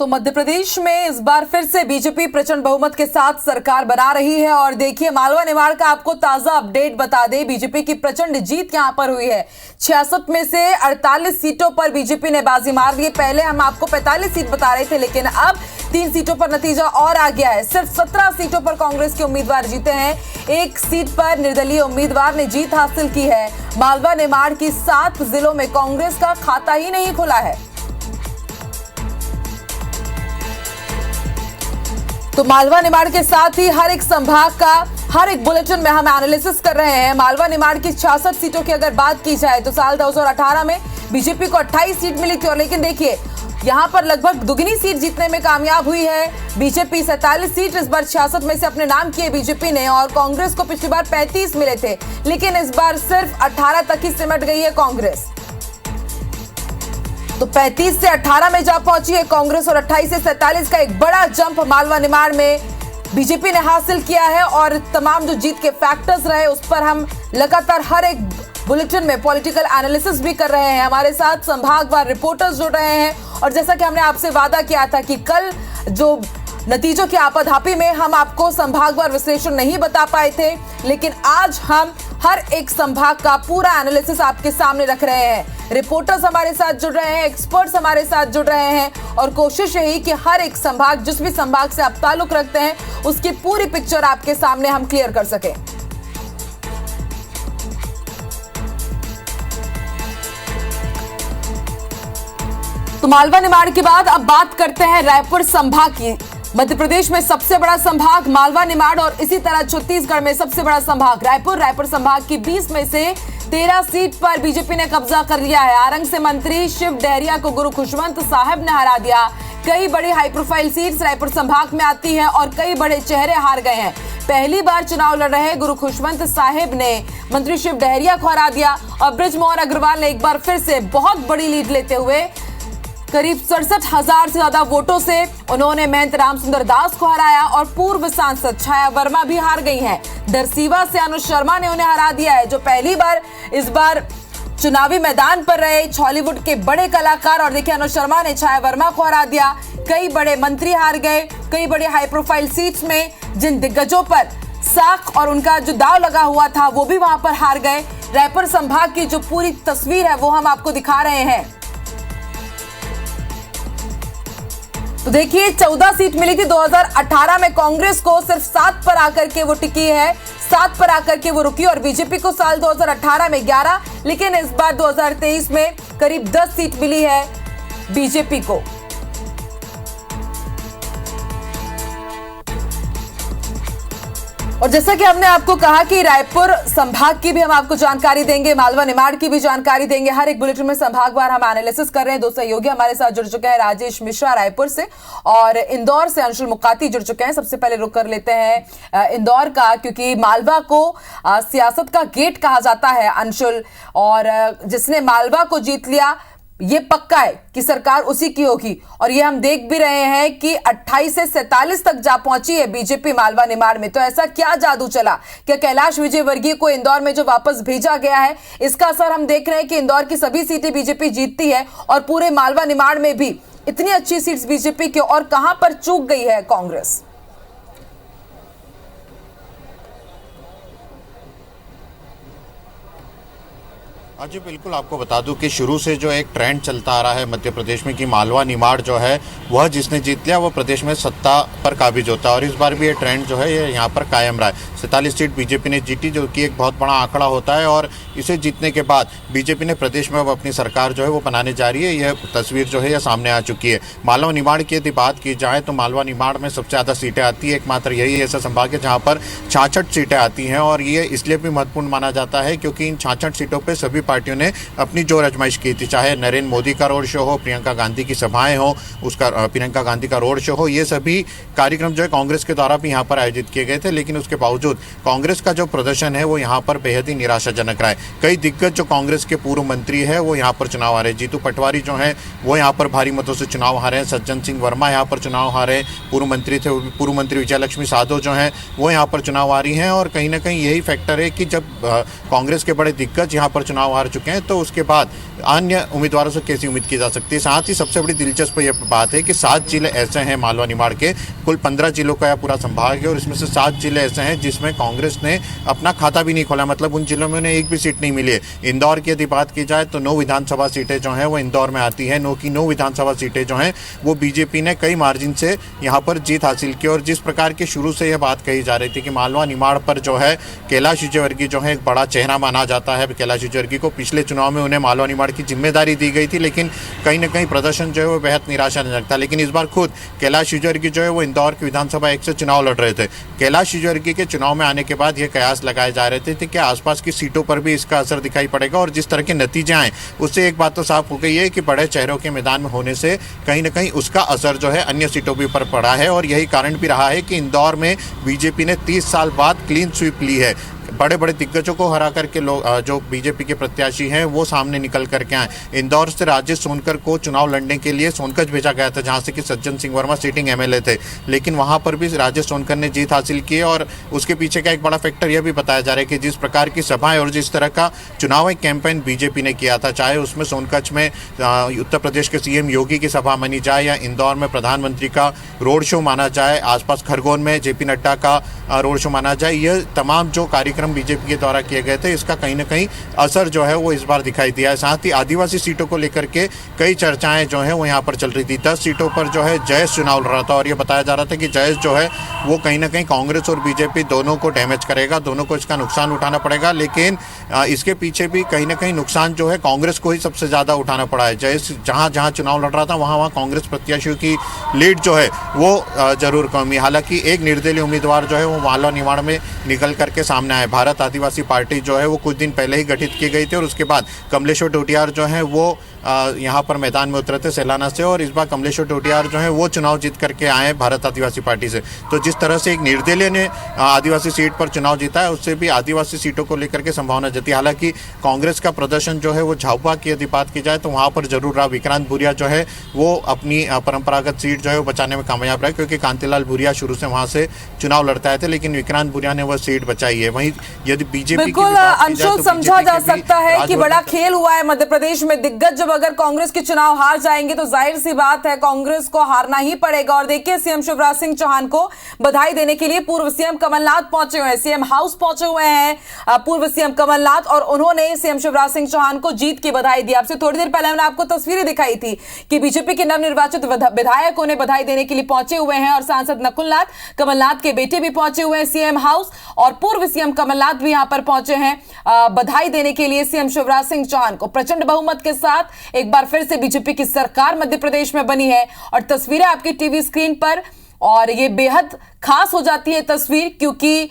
तो मध्य प्रदेश में इस बार फिर से बीजेपी प्रचंड बहुमत के साथ सरकार बना रही है। और देखिए मालवा निमाड़ का आपको ताजा अपडेट बता दें, बीजेपी की प्रचंड जीत यहां पर हुई है। 66 में से 48 सीटों पर बीजेपी ने बाजी मार ली। पहले हम आपको 45 सीट बता रहे थे, लेकिन अब 3 सीटों पर नतीजा और आ गया है। सिर्फ 17 सीटों पर कांग्रेस के उम्मीदवार जीते हैं। 1 सीट पर निर्दलीय उम्मीदवार ने जीत हासिल की है। मालवा निमाड़ की 7 जिलों में कांग्रेस का खाता ही नहीं खुला है। तो मालवा निमाड़ के साथ ही हर एक संभाग का हर एक बुलेटिन में हम एनालिसिस कर रहे हैं। मालवा निमाड़ की 66 सीटों की अगर बात की जाए तो साल 2018 में बीजेपी को 28 सीट मिली थी, और लेकिन देखिए यहां पर लगभग दुगनी सीट जीतने में कामयाब हुई है बीजेपी। 47 सीट इस बार 66 में से अपने नाम किए बीजेपी ने, और कांग्रेस को पिछली बार 35 मिले थे, लेकिन इस बार सिर्फ 18 तक ही सिमट गई है कांग्रेस। तो 35 से 18 में जा पहुंची है कांग्रेस, और 28 से 47 का एक बड़ा जंप मालवा निमाड़ में बीजेपी ने हासिल किया है। और तमाम जो जीत के फैक्टर्स रहे उस पर हम लगातार हर एक बुलेटिन में पॉलिटिकल एनालिसिस भी कर रहे हैं। हमारे साथ संभागवार रिपोर्टर्स जुड़ रहे हैं, और जैसा कि हमने आपसे वादा किया था कि कल जो नतीजों की आपाधापी में हम आपको संभागवार विश्लेषण नहीं बता पाए थे, लेकिन आज हम हर एक संभाग का पूरा एनालिसिस आपके सामने रख रहे हैं। रिपोर्टर्स हमारे साथ जुड़ रहे हैं, एक्सपर्ट्स हमारे साथ जुड़ रहे हैं, और कोशिश यही कि हर एक संभाग, जिस भी संभाग से आप ताल्लुक रखते हैं, उसकी पूरी पिक्चर आपके सामने हम क्लियर कर सकें। तो मालवा निमाड़ के बाद अब बात करते हैं रायपुर संभाग की। मध्य प्रदेश में सबसे बड़ा संभाग मालवा निमाड़, और इसी तरह छत्तीसगढ़ में सबसे बड़ा संभाग रायपुर संभाग की 20 में से 13 सीट पर बीजेपी ने कब्जा कर लिया है। आरंग से मंत्री शिव डहरिया को गुरु खुशवंत साहब ने हरा दिया। कई बड़ी हाई प्रोफाइल सीट्स रायपुर संभाग में आती है, और कई बड़े चेहरे हार गए हैं। पहली बार चुनाव लड़ रहे गुरु खुशवंत साहिब ने मंत्री शिव डहरिया को हरा दिया, और बृजमोहन अग्रवाल ने एक बार फिर से बहुत बड़ी लीड लेते हुए करीब 67,000 से ज्यादा वोटों से उन्होंने महंत रामसुंदर दास को हराया। और पूर्व सांसद छाया वर्मा भी हार गई हैं। दरसीवा से अनुज शर्मा ने उन्हें हरा दिया है, जो पहली बार इस बार चुनावी मैदान पर रहे हॉलीवुड के बड़े कलाकार। और देखिए अनुज शर्मा ने छाया वर्मा को हरा दिया। कई बड़े मंत्री हार गए। कई बड़े हाई प्रोफाइल सीट्स में जिन दिग्गजों पर साख और उनका जो दाव लगा हुआ था वो भी वहां पर हार गए। रायपुर संभाग की जो पूरी तस्वीर है वो हम आपको दिखा रहे हैं। तो देखिए 14 सीट मिली थी 2018 में कांग्रेस को, सिर्फ 7 पर आकर के वो टिकी है, 7 पर आकर के वो रुकी। और बीजेपी को साल 2018 में 11, लेकिन इस बार 2023 में करीब 10 सीट मिली है बीजेपी को। और जैसा कि हमने आपको कहा कि रायपुर संभाग की भी हम आपको जानकारी देंगे, मालवा निमाड़ की भी जानकारी देंगे। हर एक बुलेटिन में संभागवार हम एनालिसिस कर रहे हैं। 2 सहयोगी हमारे साथ जुड़ चुके हैं, राजेश मिश्रा रायपुर से, और इंदौर से अंशुल मुकाती जुड़ चुके हैं। सबसे पहले रुक कर लेते हैं इंदौर का, क्योंकि मालवा को सियासत का गेट कहा जाता है अंशुल, और जिसने मालवा को जीत लिया ये पक्का है कि सरकार उसी की होगी। और ये हम देख भी रहे हैं कि 28 से 47 तक जा पहुंची है बीजेपी मालवा निमाड़ में। तो ऐसा क्या जादू चला? क्या कैलाश विजयवर्गीय को इंदौर में जो वापस भेजा गया है, इसका असर हम देख रहे हैं कि इंदौर की सभी सीटें बीजेपी जीतती है, और पूरे मालवा निमाड़ में भी इतनी अच्छी सीट्स बीजेपी की, और कहां पर चूक गई है कांग्रेस? जी बिल्कुल, आपको बता दूं कि शुरू से जो एक ट्रेंड चलता आ रहा है मध्य प्रदेश में कि मालवा निमाड़ जो है वह जिसने जीत लिया वो प्रदेश में सत्ता पर काबिज होता है, और इस बार भी ये ट्रेंड जो है ये यहाँ पर कायम रहा है। 47 सीट बीजेपी ने जीती, जो कि एक बहुत बड़ा आंकड़ा होता है, और इसे जीतने के बाद बीजेपी ने प्रदेश में अब अपनी सरकार जो है वो बनाने जा रही है। यह तस्वीर जो है यह सामने आ चुकी है। मालवा निमाड़ की यदि बात की जाए तो मालवा निमाड़ में सबसे ज़्यादा सीटें आती है। एकमात्र यही ऐसा संभाग है जहाँ पर 66 सीटें आती हैं, और ये इसलिए भी महत्वपूर्ण माना जाता है क्योंकि इन 66 सीटों पर सभी पार्टियों ने अपनी जोर आजमाइश की थी। चाहे नरेंद्र मोदी का रोड शो हो, प्रियंका गांधी की सभाएं हो, उसका प्रियंका गांधी का रोड शो हो, ये सभी कार्यक्रम जो है कांग्रेस के द्वारा भी यहाँ पर आयोजित किए गए थे। लेकिन उसके बावजूद कांग्रेस का जो प्रदर्शन है वो यहाँ पर बेहद ही निराशाजनक रहा है। कई दिग्गज जो कांग्रेस के पूर्व मंत्री है वो यहाँ पर चुनाव हारे। जीतू पटवारी जो है वो यहाँ पर भारी मतों से चुनाव हारे हैं। सज्जन सिंह वर्मा यहाँ पर चुनाव हारे, पूर्व मंत्री थे। पूर्व मंत्री विजयलक्ष्मी साधो जो हैं वो यहाँ पर चुनाव हारी हैं। और कहीं ना कहीं यही फैक्टर है कि जब कांग्रेस के बड़े दिग्गज यहाँ पर चुनाव चुनाव हार चुके हैं, तो उसके बाद अन्य उम्मीदवारों से कैसी उम्मीद की जा सकती है। साथ ही सबसे बड़ी दिलचस्प ये बात है कि 7 जिले ऐसे हैं मालवा निमाड़ के, कुल 15 जिलों का यह पूरा संभाग है और इसमें से 7 जिले ऐसे हैं जिसमें कांग्रेस ने अपना खाता भी नहीं खोला, मतलब उन जिलों में उन्हें एक भी सीट नहीं मिली है। इंदौर की यदि बात की जाए तो 9 विधानसभा सीटें जो हैं वो इंदौर में आती हैं। 9 की 9 विधानसभा सीटें जो हैं वो बीजेपी ने कई मार्जिन से यहाँ पर जीत हासिल की। और जिस प्रकार की शुरू से यह बात कही जा रही थी कि मालवा निमाड़ पर जो है कैलाश विजयवर्गीय जो है एक बड़ा चेहरा माना जाता है, कैलाश विजयवर्गीय को पिछले चुनाव में उन्हें मालवा निमाड़ की जिम्मेदारी दी गई थी, लेकिन कहीं ना कहीं प्रदर्शन जो है वो बेहद निराशाजनक था। लेकिन इस बार खुद कैलाश विजयवर्गीय जो है वो इंदौर की विधानसभा 1 से चुनाव लड़ रहे थे। कैलाश विजयवर्गीय के चुनाव में आने के बाद ये कयास लगाए जा रहे थे कि आसपास की सीटों पर भी इसका असर दिखाई पड़ेगा। और जिस तरह के नतीजे आए उससे एक बात तो साफ हो गई है कि बड़े चेहरों के मैदान में होने से कहीं ना कहीं उसका असर जो है अन्य सीटों के ऊपर पड़ा है। और यही कारण भी रहा है कि इंदौर में बीजेपी ने 30 साल बाद क्लीन स्वीप ली है। बड़े बड़े दिग्गजों को हरा करके लोग जो बीजेपी के प्रत्याशी हैं वो सामने निकल करके आए। इंदौर से राजेश सोनकर को चुनाव लड़ने के लिए सोनकच भेजा गया था, जहां से कि सज्जन सिंह वर्मा सिटिंग एमएलए थे, लेकिन वहां पर भी राजेश सोनकर ने जीत हासिल की। और उसके पीछे का एक बड़ा फैक्टर यह भी बताया जा रहा है कि जिस प्रकार की सभाएं और जिस तरह का चुनावी कैंपेन बीजेपी ने किया था, चाहे उसमें सोनकच में उत्तर प्रदेश के सीएम योगी की सभा मानी जाए या इंदौर में प्रधानमंत्री का रोड शो माना जाए, आसपास खरगोन में जेपी नड्डा का रोड शो माना जाए, यह तमाम जो कार्यक्रम बीजेपी के द्वारा किए गए थे इसका कहीं ना कहीं असर जो है वो इस बार दिखाई दिया है। साथ ही आदिवासी सीटों को लेकर के कई चर्चाएं जो है वो यहाँ पर चल रही थी। 10 सीटों पर जो है जयेश चुनाव लड़ रहा था और ये बताया जा रहा था कि जयेश जो है वो कहीं ना कहीं कांग्रेस और बीजेपी दोनों को डैमेज करेगा, दोनों को इसका नुकसान उठाना पड़ेगा। लेकिन इसके पीछे भी कहीं ना कहीं नुकसान जो है कांग्रेस को ही सबसे ज्यादा उठाना पड़ा है। जयेश जहां जहां चुनाव लड़ रहा था वहां कांग्रेस प्रत्याशियों की लीड जो है वो जरूर कम हुई। हालांकि एक निर्दलीय उम्मीदवार जो है वो मालवा निमाड़ में निकल करके सामने आए। भारत आदिवासी पार्टी जो है वो कुछ दिन पहले ही गठित की गई थी और उसके बाद कमलेश्वर टोटियार जो है वो यहाँ पर मैदान में उतरे थे सैलाना से, और इस बार कमलेश्वर टोटियार जो है वो चुनाव जीत करके आए भारत आदिवासी पार्टी से। तो जिस तरह से एक निर्दलीय ने आदिवासी सीट पर चुनाव जीता है उससे भी आदिवासी सीटों को लेकर के संभावना जती। हालांकि कांग्रेस का प्रदर्शन जो है वो झाबुआ की यदि बात की जाए तो वहाँ पर जरूर रहा। विक्रांत भूरिया जो है वो अपनी परंपरागत सीट जो है वो बचाने में कामयाब रहा, क्योंकि कांतिलाल भूरिया शुरू से वहाँ से चुनाव लड़ता है थे, लेकिन विक्रांत भूरिया ने वह सीट बचाई है। वहीं यदि बीजेपी बिल्कुल अंशुल समझा जा सकता है कि बड़ा खेल हुआ है मध्य प्रदेश में। दिग्गज जब अगर कांग्रेस के चुनाव हार जाएंगे तो जाहिर सी बात है कांग्रेस को हारना ही पड़ेगा। और देखिए सीएम शिवराज सिंह चौहान को बधाई देने के लिए पूर्व सीएम कमलनाथ पहुंचे हुए हैं, सीएम हाउस पहुंचे हुए हैं पूर्व सीएम कमलनाथ, और उन्होंने सीएम शिवराज सिंह चौहान को जीत की बधाई दी। आपसे थोड़ी देर पहले मैंने आपको तस्वीरें दिखाई थी कि बीजेपी के नवनिर्वाचित विधायक उन्हें बधाई देने के लिए पहुंचे हुए हैं और सांसद नकुलनाथ कमलनाथ के बेटे भी पहुंचे हुए हैं सीएम हाउस, और पूर्व सीएम कमलनाथ भी यहां पर पहुंचे हैं बधाई देने के लिए सीएम शिवराज सिंह चौहान को। प्रचंड बहुमत के साथ एक बार फिर से बीजेपी की सरकार मध्य प्रदेश में बनी है और तस्वीरें आपकी टीवी स्क्रीन पर, और ये बेहद खास हो जाती है तस्वीर क्योंकि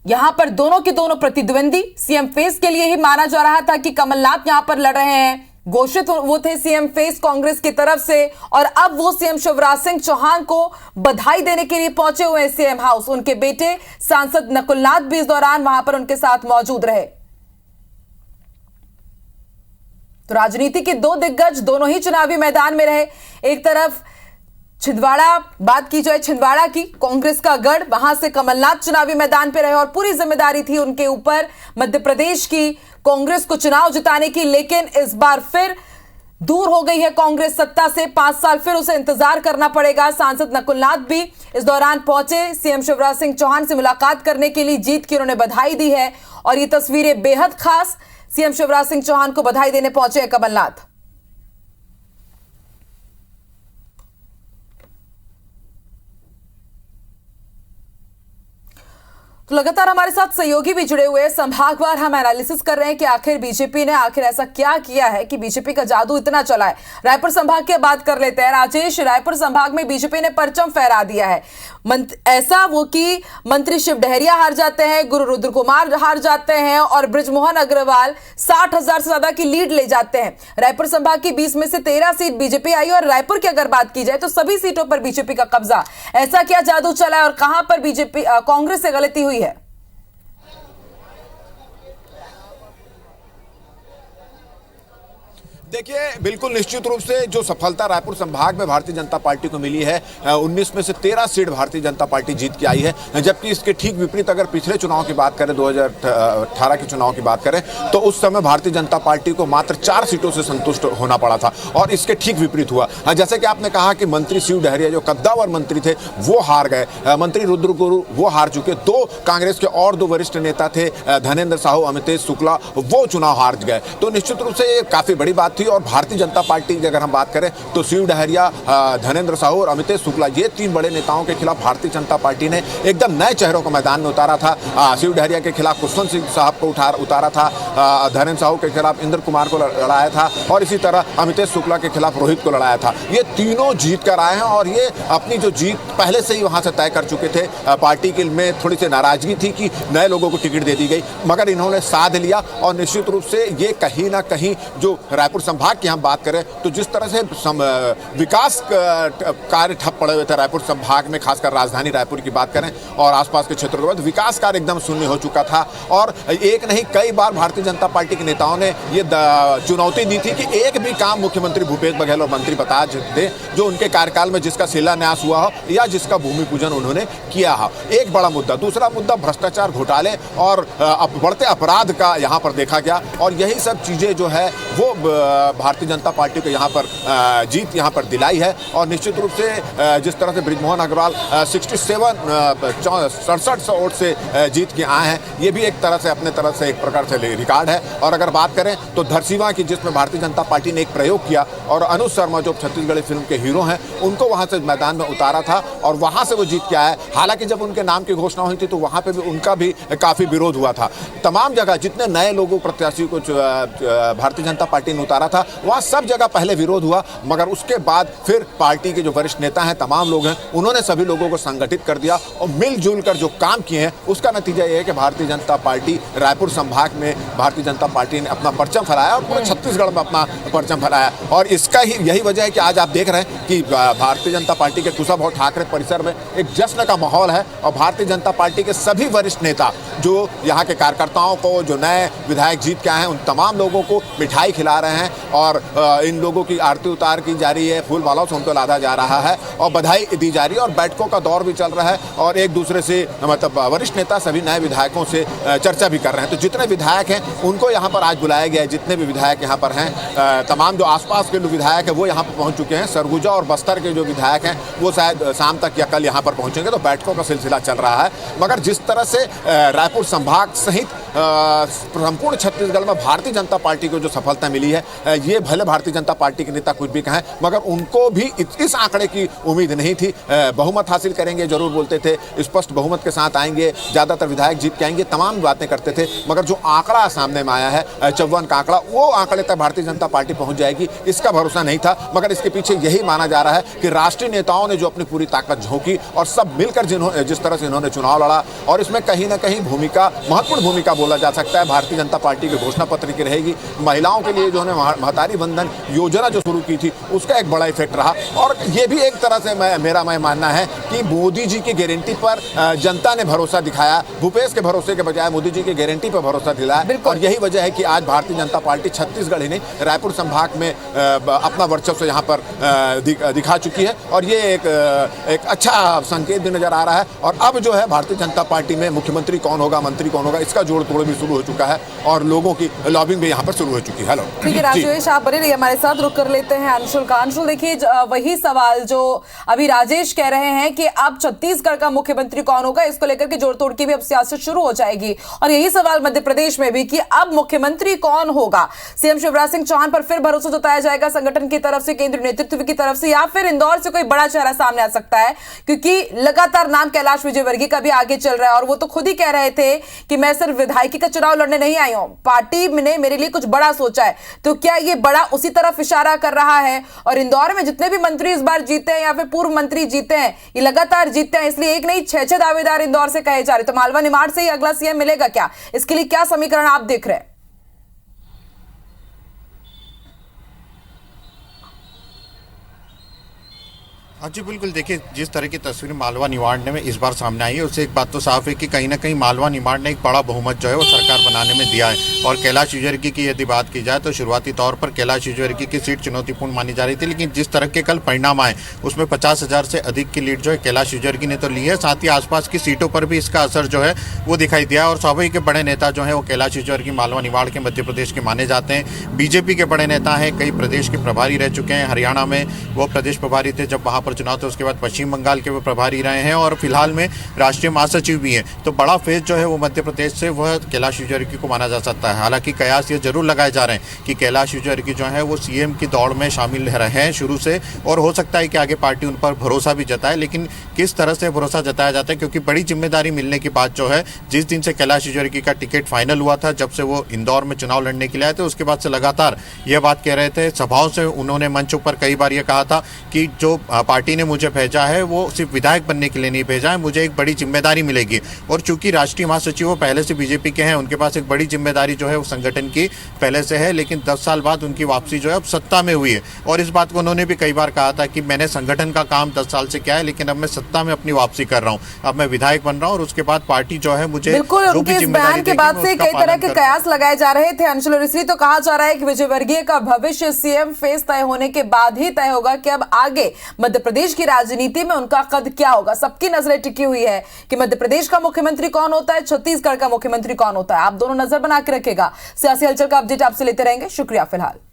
यहां पर दोनों के दोनों प्रतिद्वंदी सीएम फेस के लिए ही माना जा रहा था कि कमलनाथ यहां पर लड़ रहे हैं, घोषित वो थे सीएम फेस कांग्रेस की तरफ से, और अब वो सीएम शिवराज सिंह चौहान को बधाई देने के लिए पहुंचे हुए हैं सीएम हाउस। उनके बेटे सांसद नकुलनाथ भी इस दौरान वहां पर उनके साथ मौजूद रहे। तो राजनीति के दो दिग्गज दोनों ही चुनावी मैदान में रहे। एक तरफ छिंदवाड़ा, बात की जाए छिंदवाड़ा की, कांग्रेस का गढ़, वहां से कमलनाथ चुनावी मैदान पे रहे और पूरी जिम्मेदारी थी उनके ऊपर मध्य प्रदेश की कांग्रेस को चुनाव जिताने की। लेकिन इस बार फिर दूर हो गई है कांग्रेस सत्ता से, 5 साल फिर उसे इंतजार करना पड़ेगा। सांसद नकुलनाथ भी इस दौरान पहुंचे सीएम शिवराज सिंह चौहान से मुलाकात करने के लिए, जीत की उन्होंने बधाई दी है और ये तस्वीरें बेहद खास, सीएम शिवराज सिंह चौहान को बधाई देने पहुंचे हैं कमलनाथ। तो लगातार हमारे साथ सहयोगी भी जुड़े हुए हैं, संभागवार हम एनालिसिस कर रहे हैं कि आखिर बीजेपी ने आखिर ऐसा क्या किया है कि बीजेपी का जादू इतना चला है। रायपुर संभाग की बात कर लेते हैं। राजेश, रायपुर संभाग में बीजेपी ने परचम फहरा दिया है। ऐसा वो कि मंत्री शिव डहरिया हार जाते हैं, गुरु रुद्र कुमार हार जाते हैं और बृजमोहन अग्रवाल 60,000 से ज्यादा की लीड ले जाते हैं। रायपुर संभाग की 20 में से 13 सीट बीजेपी आई और रायपुर की अगर बात की जाए तो सभी सीटों पर बीजेपी का कब्जा। ऐसा क्या जादू चला है और कहां पर बीजेपी कांग्रेस से गलती हुई है? देखिए, बिल्कुल निश्चित रूप से जो सफलता रायपुर संभाग में भारतीय जनता पार्टी को मिली है, 19 में से 13 सीट भारतीय जनता पार्टी जीत के आई है। जबकि इसके ठीक विपरीत अगर पिछले चुनाव की बात करें, 2018 के चुनाव की बात करें, तो उस समय भारतीय जनता पार्टी को मात्र 4 सीटों से संतुष्ट होना पड़ा था और इसके ठीक विपरीत हुआ। जैसे कि आपने कहा कि मंत्री शिव डहरिया जो कद्दावर मंत्री थे वो हार गए, मंत्री रुद्र गुरु वो हार चुके, 2 कांग्रेस के और 2 वरिष्ठ नेता थे, धनेंद्र साहू, अमितेश शुक्ला, वो चुनाव हार गए। तो निश्चित रूप से ये काफी बड़ी बात थी। और भारतीय जनता पार्टी की अगर हम बात करें तो शिव डहरिया, धनेंद्र साहू और अमितेश शुक्ला, ये 3 बड़े नेताओं के खिलाफ भारतीय जनता पार्टी ने एकदम नए चेहरों को मैदान में उतारा था। शिव डहरिया के खिलाफ कुशवंत सिंह साहब को उतारा था, धनेंद्र साहू के खिलाफ इंद्र कुमार को लड़ाया था और इसी तरह अमितेश शुक्ला के खिलाफ रोहित को लड़ाया था। ये तीनों जीत कर आए हैं और ये अपनी जो जीत पहले से ही वहां से तय कर चुके थे। पार्टी के में थोड़ी सी नाराजगी थी कि नए लोगों को टिकट दे दी गई, मगर इन्होंने साध लिया और निश्चित रूप से ये कहीं ना कहीं जो रायपुर संभाग की हम बात करें तो जिस तरह से विकास कार्य ठप पड़े हुए थे रायपुर संभाग में, खासकर राजधानी रायपुर की बात करें और आसपास के क्षेत्रों के बाद, विकास कार्य एकदम शून्य हो चुका था। और एक नहीं कई बार भारतीय जनता पार्टी के नेताओं ने ये चुनौती दी थी कि एक भी काम मुख्यमंत्री भूपेश बघेल और मंत्री बता दे जो उनके कार्यकाल में जिसका शिलान्यास हुआ हो या जिसका भूमि पूजन उन्होंने किया हो। एक बड़ा मुद्दा। दूसरा मुद्दा भ्रष्टाचार, घोटाले और बढ़ते अपराध का यहाँ पर देखा गया और यही सब चीजें जो है वो भारतीय जनता पार्टी को यहाँ पर जीत यहाँ पर दिलाई है। और निश्चित रूप से जिस तरह से बृजमोहन अग्रवाल 67 वोट से जीत के आए हैं, ये भी एक तरह से अपने तरफ से एक प्रकार से रिकॉर्ड है। और अगर बात करें तो धरसीवां की, जिसमें भारतीय जनता पार्टी ने एक प्रयोग किया और अनुज शर्मा जो छत्तीसगढ़ी फिल्म के हीरो हैं उनको वहां से मैदान में उतारा था और वहां से वो जीत के आए। हालांकि जब उनके नाम की घोषणा हुई थी तो वहां पे भी उनका भी काफी विरोध हुआ था। तमाम जगह जितने नए लोगों प्रत्याशी को भारतीय जनता पार्टी ने उतारा था वहां सब जगह पहले विरोध हुआ, मगर उसके बाद फिर पार्टी के जो वरिष्ठ नेता हैं, तमाम लोग हैं, उन्होंने सभी लोगों को संगठित कर दिया और मिलजुल कर जो काम किए हैं उसका नतीजा ये है कि भारतीय जनता पार्टी रायपुर संभाग में भारतीय जनता पार्टी ने अपना परचम फहराया और पूरे छत्तीसगढ़ में अपना परचम फहराया। और इसका ही यही वजह है कि आज आप देख रहे हैं कि भारतीय जनता पार्टी के कुशाभाऊ ठाकरे परिसर में एक जश्न का माहौल है और भारतीय जनता पार्टी के सभी वरिष्ठ नेता जो यहाँ के कार्यकर्ताओं को, जो नए विधायक जीत के आए हैं, उन तमाम लोगों को मिठाई खिला रहे हैं और इन लोगों की आरती उतार की जा रही है, फूल मालाओं से उनको लादा जा रहा है और बधाई दी जा रही है और बैठकों का दौर भी चल रहा है और एक दूसरे से मतलब वरिष्ठ नेता सभी नए विधायकों से चर्चा भी कर रहे हैं। तो जितने विधायक हैं उनको यहाँ पर आज बुलाया गया है, जितने भी विधायक यहाँ पर हैं, तमाम जो आसपास के विधायक हैं वो यहाँ पर पहुँच चुके हैं। सरगुजा और बस्तर के जो विधायक हैं वो शायद शाम तक या कल यहाँ पर पहुँचेंगे, तो बैठकों का सिलसिला चल रहा है। मगर जिस तरह से रायपुर संभाग सहित संपूर्ण छत्तीसगढ़ में भारतीय जनता पार्टी को जो सफलता मिली है, ये भले भारतीय जनता पार्टी के नेता कुछ भी कहें मगर उनको भी इस आंकड़े की उम्मीद नहीं थी। बहुमत हासिल करेंगे जरूर बोलते थे, स्पष्ट बहुमत के साथ आएंगे, ज्यादातर विधायक जीत के आएंगे, तमाम बातें करते थे, मगर जो आंकड़ा सामने में आया है 54 का आंकड़ा, वो आंकड़े तक भारतीय जनता पार्टी पहुंच जाएगी इसका भरोसा नहीं था। मगर इसके पीछे यही माना जा रहा है कि राष्ट्रीय नेताओं ने जो अपनी पूरी ताकत झोंकी और सब मिलकर जिस तरह से इन्होंने चुनाव लड़ा और इसमें कहीं ना कहीं महत्वपूर्ण भूमिका बोला जा सकता है भारतीय जनता पार्टी के घोषणा पत्र की रहेगी। महिलाओं के लिए जो है महतारी बंधन योजना जो शुरू की थी उसका एक बड़ा इफेक्ट रहा और ये भी एक तरह से मेरा मानना है कि मोदी जी की गारंटी पर जनता ने भरोसा दिखाया, भूपेश के भरोसे के बजाय मोदी जी की गारंटी पर भरोसा दिलाया और यही वजह है कि आज भारतीय जनता पार्टी छत्तीसगढ़ ही नहीं रायपुर संभाग में अपना वर्चस्व यहाँ पर दिखा चुकी है और ये एक अच्छा संकेत भी नजर आ रहा है। और अब जो है भारतीय जनता पार्टी में मुख्यमंत्री कौन होगा, मंत्री कौन होगा, इसका जोड़ तोड़ भी शुरू हो चुका है और लोगों की लॉबिंग भी यहाँ पर शुरू हो चुकी है। हेलो, ठीक है राजेश, आप बने रहिए हमारे साथ। रुक कर लेते हैं अंशुल का। अंशुल, देखिए वही सवाल जो अभी राजेश कह रहे हैं कि अब छत्तीसगढ़ का मुख्यमंत्री कौन होगा, इसको लेकर के जोड़ तोड़ की भी अब सियासत शुरू हो जाएगी और यही सवाल मध्य प्रदेश में भी कि अब मुख्यमंत्री कौन होगा। सीएम शिवराज सिंह चौहान पर फिर भरोसा जताया जाएगा संगठन की तरफ से, केंद्रीय नेतृत्व की तरफ से, या फिर इंदौर से कोई बड़ा चेहरा सामने आ सकता है? क्योंकि लगातार नाम कैलाश विजयवर्गीय का भी आगे चल रहा है और वो तो खुद ही कह रहे थे कि मैं सिर्फ विधायकी का चुनाव लड़ने नहीं आई हूं, पार्टी ने मेरे लिए कुछ बड़ा सोचा है। तो क्या ये बड़ा उसी तरफ इशारा कर रहा है? और इंदौर में जितने भी मंत्री इस बार जीते हैं या फिर पूर्व मंत्री जीते हैं, ये लगातार जीतते हैं, इसलिए एक नहीं 6 दावेदार इंदौर से कहे जा रहे। तो मालवा निमाड़ से ही अगला सीएम मिलेगा क्या? इसके लिए क्या समीकरण आप देख रहे हैं? जी बिल्कुल, देखिए जिस तरह की तस्वीर मालवा निमाड़ में इस बार सामने आई है उससे एक बात तो साफ है कि कहीं ना कहीं मालवा निमाड़ ने एक बड़ा बहुमत जो है वो सरकार बनाने में दिया है। और कैलाश विजयवर्गीय की यदि बात की जाए तो शुरुआती तौर पर कैलाश विजयवर्गीय की सीट चुनौतीपूर्ण मानी जा रही थी, लेकिन जिस तरह के कल परिणाम आए उसमें 50,000 से अधिक की लीड जो है कैलाश विजयवर्गीय ने तो ली है, साथ ही आसपास की सीटों पर भी इसका असर जो है वो दिखाई दिया। और स्वाभाविक के बड़े नेता जो है वो कैलाश विजयवर्गीय मालवा निमाड़ के मध्य प्रदेश के माने जाते हैं। बीजेपी के बड़े नेता हैं, कई प्रदेश के प्रभारी रह चुके हैं। हरियाणा में वो प्रदेश प्रभारी थे जब वहां पर चुनाव थे, उसके बाद पश्चिम बंगाल के वो प्रभारी रहे हैं और फिलहाल में राष्ट्रीय महासचिव भी हैं। तो बड़ा फेज जो है वो मध्य प्रदेश से वह कैलाश विजयवर्गीय को माना जा सकता है। हालांकि कयास ये जरूर लगाए जा रहे हैं कि कैलाश विजयवर्गीय जो है वो सीएम की दौड़ में शामिल रहे हैं शुरू से, और हो सकता है कि आगे पार्टी उन पर भरोसा भी जताए। लेकिन किस तरह से भरोसा जताया जाता है, क्योंकि बड़ी जिम्मेदारी मिलने के बाद जो है जिस दिन से कैलाश विजयवर्गीय का टिकट फाइनल हुआ था, जब से वो इंदौर में चुनाव लड़ने के लिए आए थे, उसके बाद से लगातार यह बात कह रहे थे, सभाओं से उन्होंने मंच पर कई बार ये कहा था कि जो पार्टी ने मुझे भेजा है वो सिर्फ विधायक बनने के लिए नहीं भेजा है, मुझे एक बड़ी जिम्मेदारी मिलेगी। और चूंकि राष्ट्रीय महासचिव वो पहले से बीजेपी के हैं, उनके पास एक बड़ी जिम्मेदारी जो है वो संगठन की पहले से है। लेकिन 10 साल बाद उनकी वापसी जो है अब सत्ता में हुई है, और इस बात को उन्होंने भी कई बार कहा था कि मैंने संगठन का काम 10 साल से किया है, लेकिन अब मैं सत्ता में अपनी वापसी कर रहा हूँ, अब मैं विधायक बन रहा हूँ और उसके बाद पार्टी जो है मुझे बिल्कुल उनके इस बयान के बाद से कई तरह के कयास लगाए जा रहे थे अंशुल, और इसलिए तो कहा जा रहा है कि विजयवर्गीय का भविष्य सीएम फेस तय होने के बाद ही तय होगा कि अब आगे मध्य प्रदेश की राजनीति में उनका कद क्या होगा। सबकी नजरें टिकी हुई है कि मध्य प्रदेश का मुख्यमंत्री कौन होता है, छत्तीसगढ़ का मुख्यमंत्री कौन होता है। आप दोनों नजर बना के रखेगा। सियासी हलचल का अपडेट आपसे लेते रहेंगे। शुक्रिया फिलहाल।